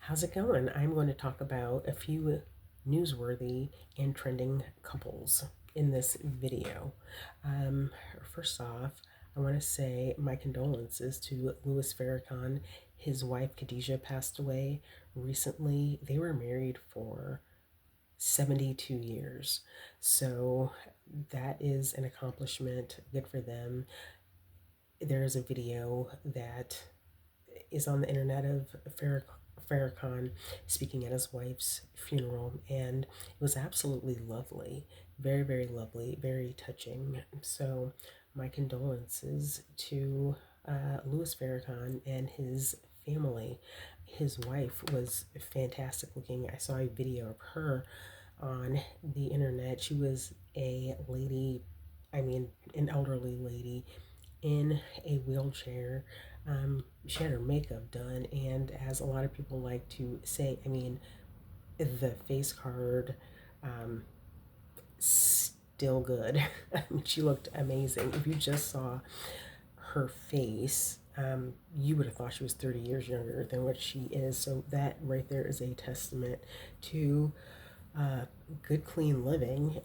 How's it going? I'm going to talk about a few newsworthy and trending couples in this video. Um, First off, I want to say my condolences to Louis Farrakhan. His wife Khadijah passed away recently. They were married for 72 years. So that is an accomplishment. Good for them. There is a video that is on the internet of Farrakhan speaking at his wife's funeral, and it was absolutely lovely. Very, very lovely, very touching. So, my condolences to Louis Farrakhan and his family. His wife was fantastic looking. I saw a video of her on the internet. She was a lady, an elderly lady in a wheelchair. She had her makeup done, and as a lot of people like to say, the face card, um, still good. She looked amazing. If you just saw her face, you would have thought she was 30 years younger than what she is. So that right there is a testament to uh, good, clean living.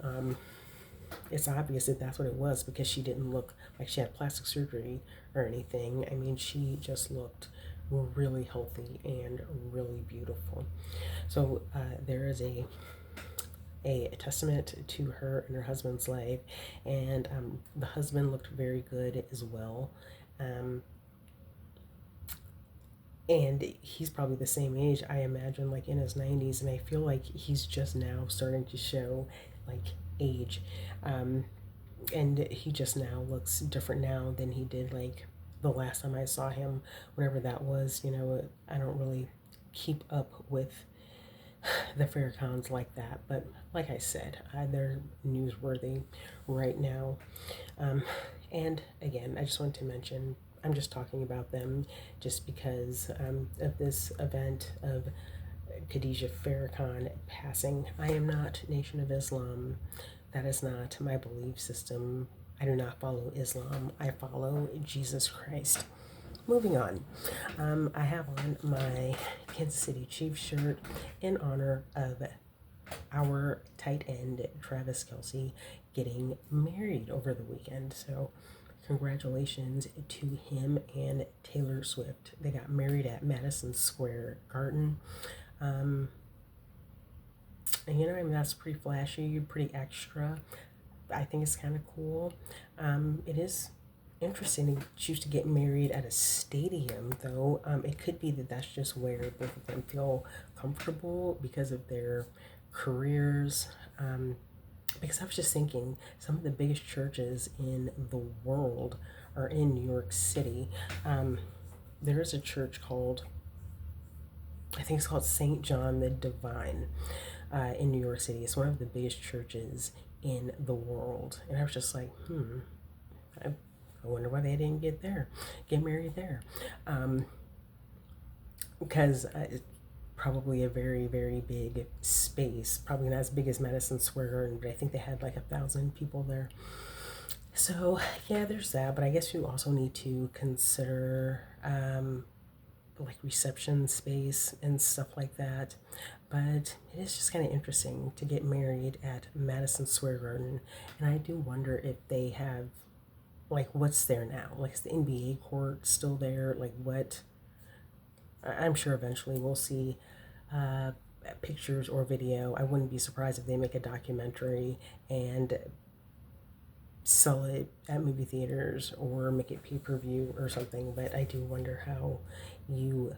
It's obvious that that's what it was because she didn't look like she had plastic surgery or anything. She just looked really healthy and really beautiful. So there is a testament to her and her husband's life, and the husband looked very good as well. Um, and he's probably the same age, I imagine, like in his 90s, and I feel like he's just now starting to show like age. Um, and he just now looks different now than he did like the last time I saw him, whenever that was. I don't really keep up with the Farrakhan's like that, but like I said, they're newsworthy right now. Um, and again, I just want to mention I'm just talking about them just because of this event of Khadijah Farrakhan passing. I am not Nation of Islam. That is not my belief system. I do not follow Islam. I follow Jesus Christ. Moving on, I have on my Kansas City Chiefs shirt in honor of our tight end Travis Kelce getting married over the weekend. So, congratulations to him and Taylor Swift. They got married at Madison Square Garden. Um, and that's pretty flashy, pretty extra. I think it's kind of cool. It is interesting to choose to get married at a stadium, though. It could be that that's just where both of them feel comfortable because of their careers. Because I was just thinking, some of the biggest churches in the world are in New York City. Um, there is a church called, I think it's called St. John the Divine in New York City. It's one of the biggest churches in the world. And I was just like, I, I wonder why they didn't get married there. Um, because it's probably a very, very big space. Probably not as big as Madison Square Garden, but I think they had like 1,000 people there. So, yeah, there's that. But I guess you also need to consider like reception space and stuff like that. But it is just kind of interesting to get married at Madison Square Garden. And I do wonder if they have, like, what's there now? Like, is the NBA court still there? Like, what? I'm sure eventually we'll see uh, pictures or video. I wouldn't be surprised if they make a documentary and sell it at movie theaters or make it pay-per-view or something. But I do wonder how you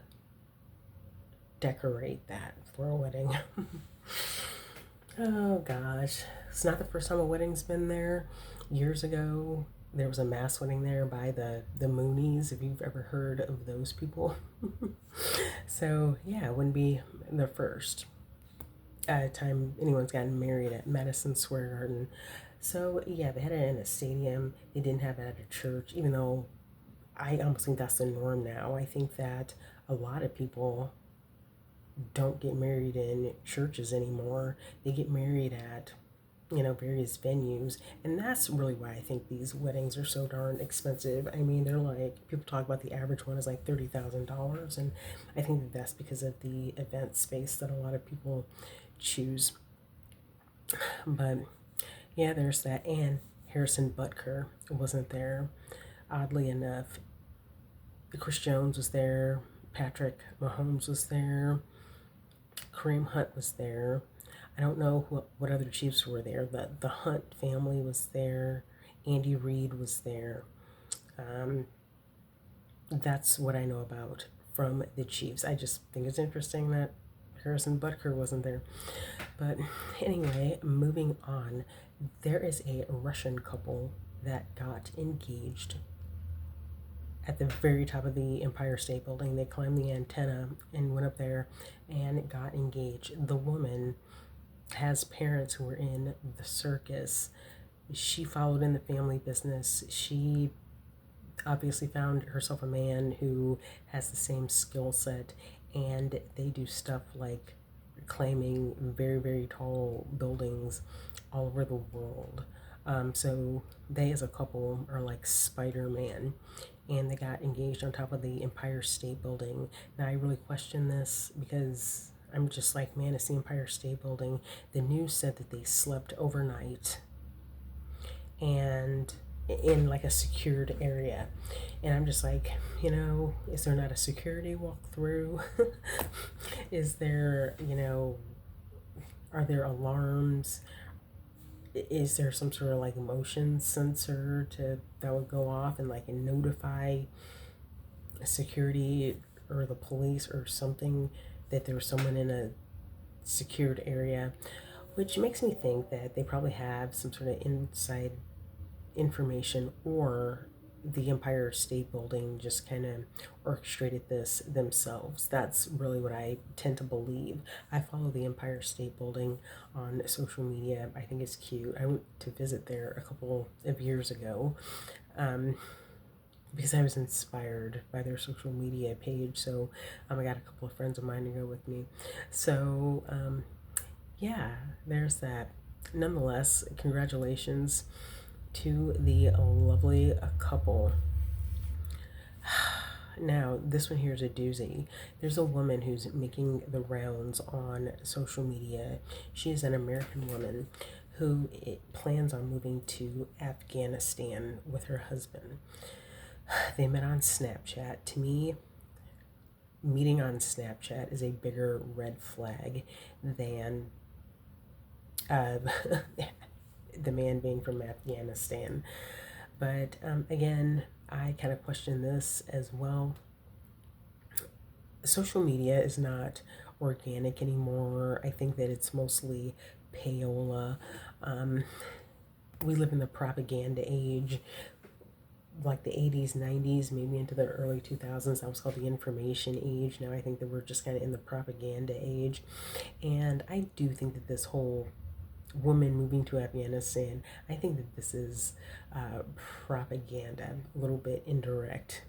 decorate that for a wedding. Oh gosh, it's not the first time a wedding's been there. Years ago, there was a mass wedding there by the Moonies, if you've ever heard of those people. So yeah, it wouldn't be the first time anyone's gotten married at Madison Square Garden. So yeah, they had it in a stadium. They didn't have it at a church, even though I almost think that's the norm now. I think that a lot of people don't get married in churches anymore. They get married at various venues. And that's really why I think these weddings are so darn expensive. I mean, they're like, people talk about the average one is like $30,000. And I think that that's because of the event space that a lot of people choose. But yeah, there's that. And Harrison Butker wasn't there, oddly enough. Chris Jones was there. Patrick Mahomes was there. Kareem Hunt was there. I don't know what other Chiefs were there. The Hunt family was there. Andy Reid was there. Um, that's what I know about from the Chiefs. I just think it's interesting that Harrison Butker wasn't there. But anyway, moving on. There is a Russian couple that got engaged at the very top of the Empire State Building. They climbed the antenna and went up there and got engaged. The woman has parents who were in the circus. She followed in the family business. She obviously found herself a man who has the same skill set, and they do stuff like climbing very, very tall buildings all over the world. So they as a couple are like Spider-Man, and they got engaged on top of the Empire State Building. Now I really question this because I'm just like, man, it's the Empire State Building. The news said that they slept overnight and in like a secured area. And I'm just like, is there not a security walkthrough? Is there, are there alarms? Is there some sort of like motion sensor that would go off and like notify security or the police or something that there was someone in a secured area? Which makes me think that they probably have some sort of inside information, or the Empire State Building just kind of orchestrated this themselves. That's really what I tend to believe. I follow the Empire State Building on social media. I think it's cute. I went to visit there a couple of years ago because I was inspired by their social media page. So I got a couple of friends of mine to go with me. So yeah, there's that. Nonetheless, congratulations to the lovely couple. Now, this one here is a doozy. There's a woman who's making the rounds on social media. She is an American woman who plans on moving to Afghanistan with her husband. They met on Snapchat. To me, meeting on Snapchat is a bigger red flag than the man being from Afghanistan. But again, I kind of question this as well. Social media is not organic anymore. I think that it's mostly payola. We live in the propaganda age, like the 80s, 90s, maybe into the early 2000s. That was called the information age. Now I think that we're just kind of in the propaganda age. And I do think that this whole woman moving to Afghanistan, I think that this is propaganda, a little bit indirect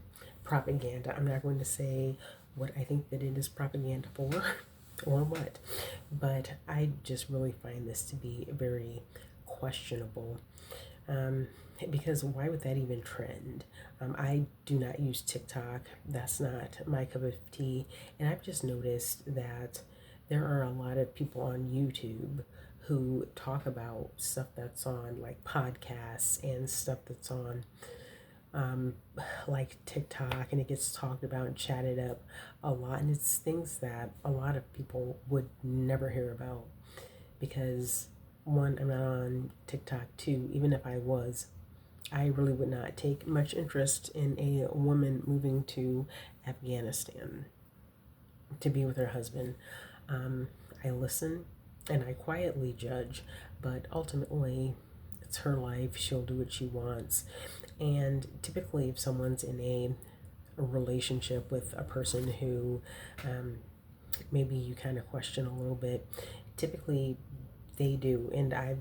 propaganda. I'm not going to say what I think that it is propaganda for or what, but I just really find this to be very questionable. Because why would that even trend? I do not use TikTok. That's not my cup of tea. And I've just noticed that there are a lot of people on YouTube who talk about stuff that's on like podcasts and stuff that's on like TikTok, and it gets talked about and chatted up a lot. And it's things that a lot of people would never hear about because, one, I'm not on TikTok. Two, even if I was, I really would not take much interest in a woman moving to Afghanistan to be with her husband. I listen and I quietly judge, but ultimately it's her life. She'll do what she wants. And typically, if someone's in a relationship with a person who maybe you kind of question a little bit, typically they do. And I've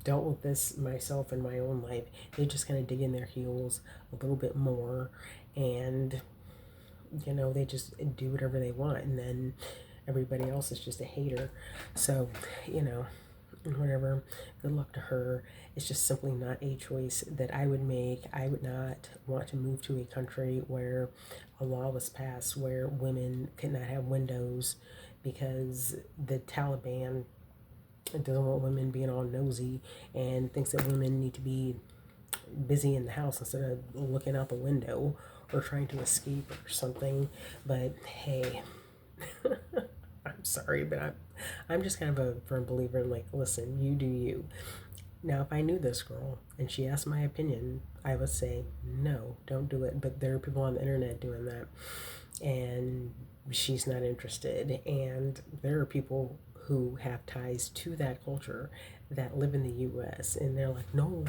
dealt with this myself in my own life. They just kind of dig in their heels a little bit more, and they just do whatever they want, and then everybody else is just a hater. So and whatever. Good luck to her. It's just simply not a choice that I would make. I would not want to move to a country where a law was passed where women could not have windows because the Taliban doesn't want women being all nosy and thinks that women need to be busy in the house instead of looking out the window or trying to escape or something. But hey, I'm sorry, but I'm just kind of a firm believer in like, listen, you do you. Now, if I knew this girl and she asked my opinion, I would say, no, don't do it. But there are people on the internet doing that, and she's not interested. And there are people who have ties to that culture that live in the US, and they're like, no,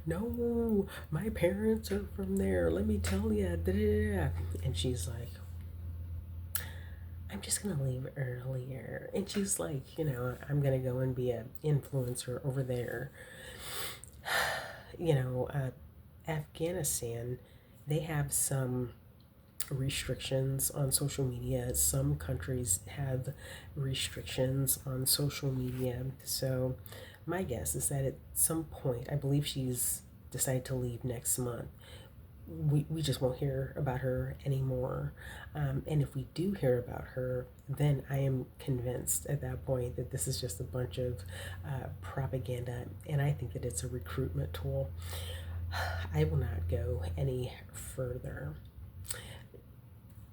no, my parents are from there. Let me tell you. Da, da, da. And she's like, I'm just gonna leave earlier. And she's like, I'm gonna go and be an influencer over there. you know, uh, Afghanistan, they have some restrictions on social media. Some countries have restrictions on social media. So, my guess is that at some point, I believe she's decided to leave next month. We just won't hear about her anymore. And if we do hear about her, then I am convinced at that point that this is just a bunch of propaganda, and I think that it's a recruitment tool. I will not go any further.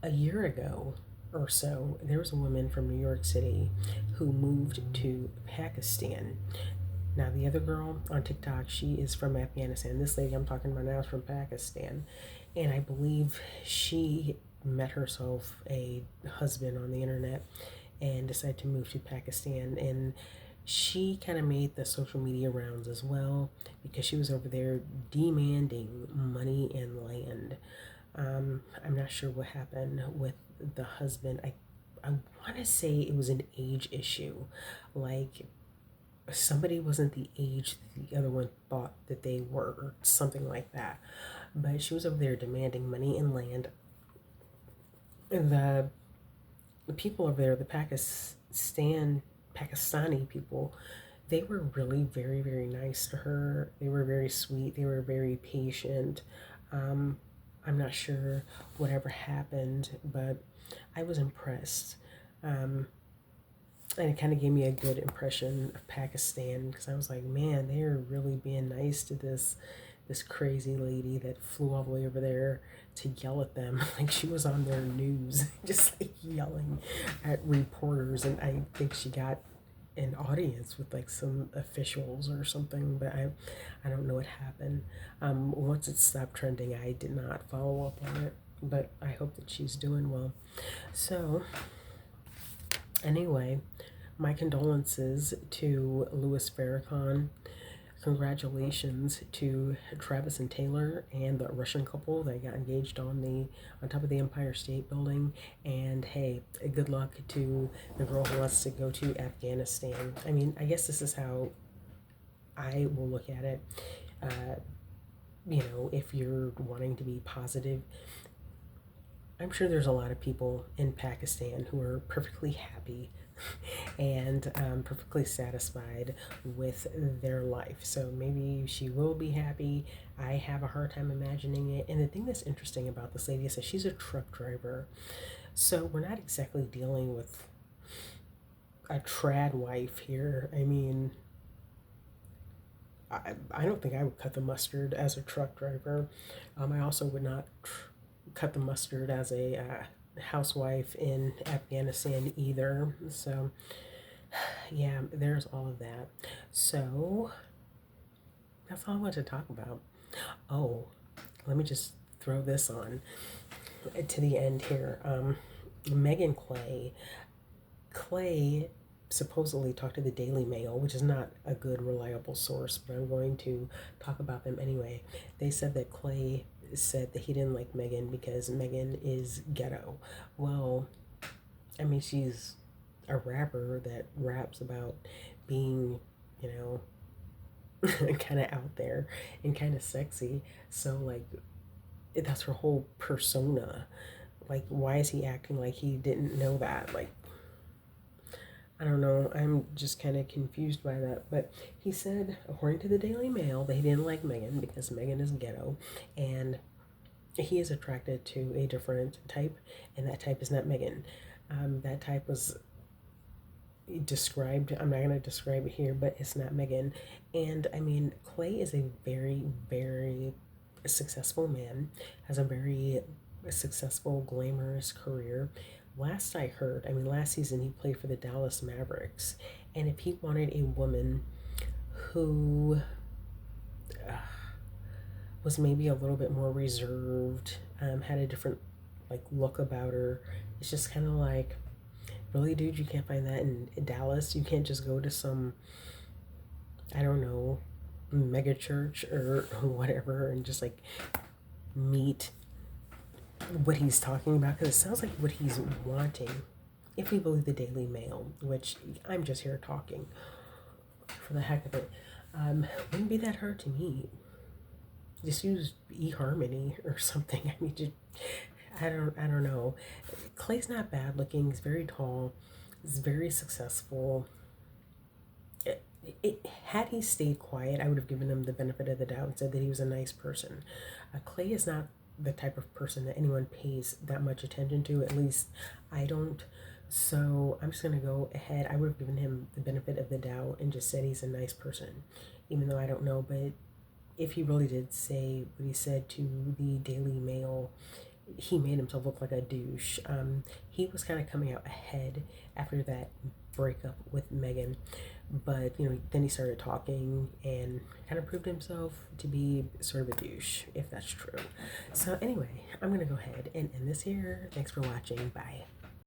A year ago or so, there was a woman from New York City who moved to Pakistan. Now, the other girl on TikTok, she is from Afghanistan. This lady I'm talking about now is from Pakistan. And I believe she met herself a husband on the internet and decided to move to Pakistan. And she kind of made the social media rounds as well because she was over there demanding money and land. I'm not sure what happened with the husband. I want to say it was an age issue. Like somebody wasn't the age that the other one thought that they were, something like that. But she was over there demanding money and land. And the people over there, the Pakistani people, they were really very, very nice to her. They were very sweet. They were very patient. Um, I'm not sure whatever happened, but I was impressed. Um, and it kind of gave me a good impression of Pakistan because I was like, man, they are really being nice to this crazy lady that flew all the way over there to yell at them like she was on their news, just like yelling at reporters. And I think she got an audience with like some officials or something, but I don't know what happened. Once it stopped trending, I did not follow up on it, but I hope that she's doing well. So anyway, my condolences to Louis Farrakhan. Congratulations to Travis and Taylor and the Russian couple that got engaged on top of the Empire State Building. And hey, good luck to the girl who wants to go to Afghanistan. I mean, I guess this is how I will look at it. Uh, if you're wanting to be positive, I'm sure there's a lot of people in Pakistan who are perfectly happy and perfectly satisfied with their life. So maybe she will be happy. I have a hard time imagining it. And the thing that's interesting about this lady is that she's a truck driver. So we're not exactly dealing with a trad wife here. I mean, I don't think I would cut the mustard as a truck driver. I also would not cut the mustard as a housewife in Afghanistan either. So, yeah, there's all of that. So, that's all I want to talk about. Oh, let me just throw this on to the end here. Megan Clay. Clay supposedly talked to the Daily Mail, which is not a good, reliable source, but I'm going to talk about them anyway. They said that Clay said that he didn't like Megan because Megan is ghetto. Well, I mean, she's a rapper that raps about being, you know, kind of out there and kind of sexy. So, like, that's her whole persona. Like, why is he acting like he didn't know that? Like, I don't know. I'm just kind of confused by that. But he said, according to the Daily Mail, they didn't like Megan because Megan is ghetto, and he is attracted to a different type, and that type is not Megan. That type was described. I'm not going to describe it here, but it's not Megan. And I mean, Clay is a very, very successful man, has a very successful, glamorous career. Last I heard, I mean, last season he played for the Dallas Mavericks. And if he wanted a woman who uh, was maybe a little bit more reserved, had a different like look about her, it's just kind of like, really, dude, you can't find that in Dallas. You can't just go to some, I don't know, mega church or whatever and just like meet what he's talking about, because it sounds like what he's wanting, if we believe the Daily Mail, which I'm just here talking for the heck of it, wouldn't be that hard to meet. Just use eHarmony or something. I mean, just, I don't know. Clay's not bad looking. He's very tall. He's very successful. Had he stayed quiet, I would have given him the benefit of the doubt and said that he was a nice person. Clay is not the type of person that anyone pays that much attention to. At least I don't. So I'm just gonna go ahead. I would have given him the benefit of the doubt and just said he's a nice person, even though I don't know. But if he really did say what he said to the Daily Mail, he made himself look like a douche. He was kind of coming out ahead after that breakup with Megan, but you know, then he started talking and kind of proved himself to be sort of a douche, if that's true. So anyway, I'm gonna go ahead and end this here. Thanks for watching. Bye.